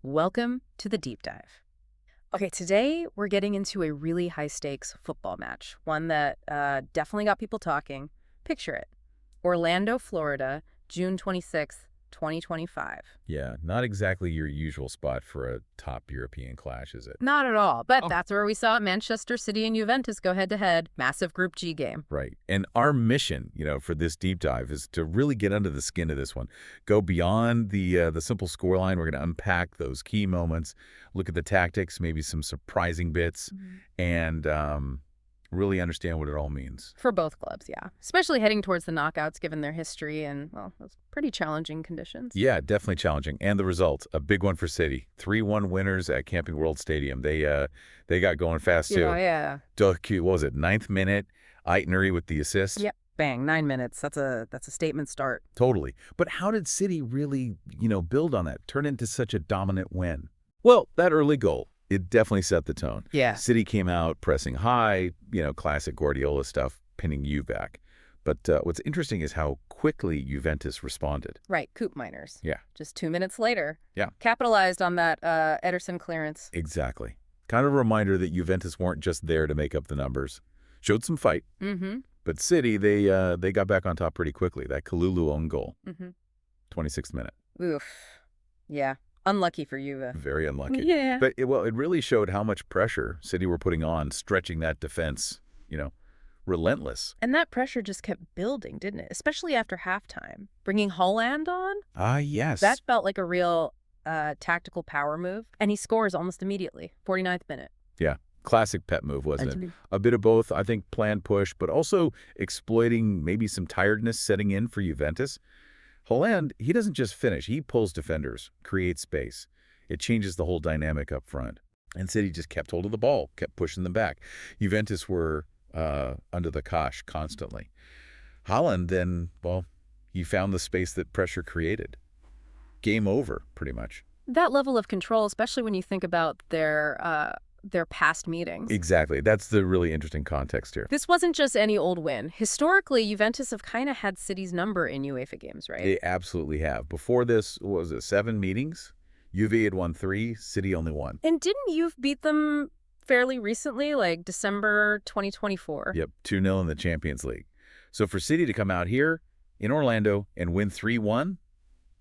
Welcome to the deep dive. Okay, today we're getting into a really high stakes football match, one that definitely got people talking. Picture it: Orlando, Florida, June 26th, 2025. Yeah, not exactly your usual spot for a top European clash, is it? Not at all, but Oh. that's where we saw Manchester City and Juventus go head to head. Massive Group G game. Right. And our mission, for this deep dive is to really get under the skin of this one. Go beyond the simple scoreline. We're going to unpack those key moments, look at the tactics, maybe some surprising bits, and really understand what it all means. For both clubs, yeah. Especially heading towards the knockouts given their history and, well, those pretty challenging conditions. Yeah, definitely challenging. And the result, a big one for City. 3-1 winners at Camping World Stadium. They got going fast, too. Yeah. Doku, what was it, ninth minute? Aitnery with the assist. Yep. Bang, 9 minutes. That's a statement start. Totally. But how did City really, build on that, turn into such a dominant win? Well, that early goal, it definitely set the tone. Yeah. City came out pressing high, classic Guardiola stuff, pinning you back. But what's interesting is how quickly Juventus responded. Right, Koopmeiners. Yeah. Just 2 minutes later. Yeah. Capitalized on that Ederson clearance. Exactly. Kind of a reminder that Juventus weren't just there to make up the numbers. Showed some fight. But City, they got back on top pretty quickly. That Kalulu own goal, 26th minute. Oof. Yeah. Unlucky for Juve. Very unlucky. Yeah. But, it really showed how much pressure City were putting on, stretching that defense, relentless. And that pressure just kept building, didn't it? Especially after halftime. Bringing Haaland on? Ah, yes. That felt like a real tactical power move. And he scores almost immediately. 49th minute. Yeah. Classic Pep move, wasn't it? A bit of both, I think, planned push, but also exploiting maybe some tiredness setting in for Juventus. Haaland, he doesn't just finish. He pulls defenders, creates space. It changes the whole dynamic up front. And City just kept hold of the ball, kept pushing them back. Juventus were under the cosh constantly. Haaland then, well, he found the space that pressure created. Game over, pretty much. That level of control, especially when you think about their past meetings. Exactly. That's the really interesting context here. This wasn't just any old win. Historically, Juventus have kind of had City's number in UEFA games, right? They absolutely have. Before this, what was it, 7 meetings? Juve had won 3, City only 1. And didn't Juve beat them fairly recently, like December 2024? Yep, 2-0 in the Champions League. So for City to come out here in Orlando and win 3-1,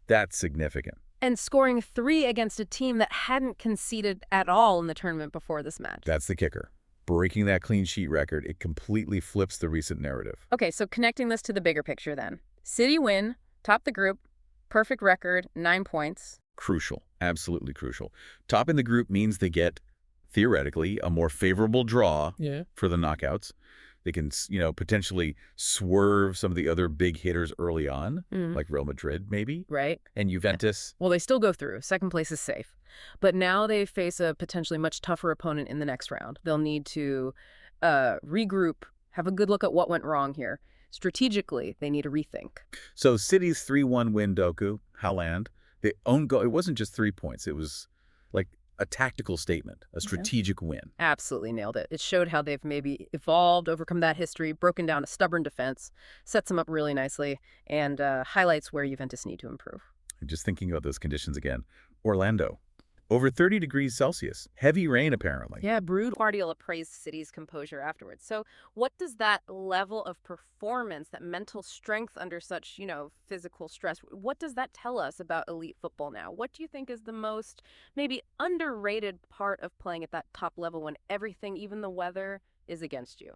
that's significant. And scoring 3 against a team that hadn't conceded at all in the tournament before this match. That's the kicker. Breaking that clean sheet record, it completely flips the recent narrative. Okay, so connecting this to the bigger picture then. City win, top the group, perfect record, 9 points. Crucial. Absolutely crucial. Topping the group means they get, theoretically, a more favorable draw for the knockouts. They can, potentially swerve some of the other big hitters early on, like Real Madrid, maybe. Right. And Juventus. Well, they still go through. Second place is safe. But now they face a potentially much tougher opponent in the next round. They'll need to regroup, have a good look at what went wrong here. Strategically, they need to rethink. So City's 3-1 win, Doku, Haaland, they own goal. It wasn't just 3 points. It was like a tactical statement, a strategic win. Absolutely nailed it. It showed how they've maybe evolved, overcome that history, broken down a stubborn defense, sets them up really nicely, and highlights where Juventus need to improve. Just thinking about those conditions again. Orlando, over 30 degrees Celsius. Heavy rain, apparently. Yeah, Guardiola praised City's composure afterwards. So what does that level of performance, that mental strength under such, physical stress, what does that tell us about elite football now? What do you think is the most maybe underrated part of playing at that top level when everything, even the weather, is against you?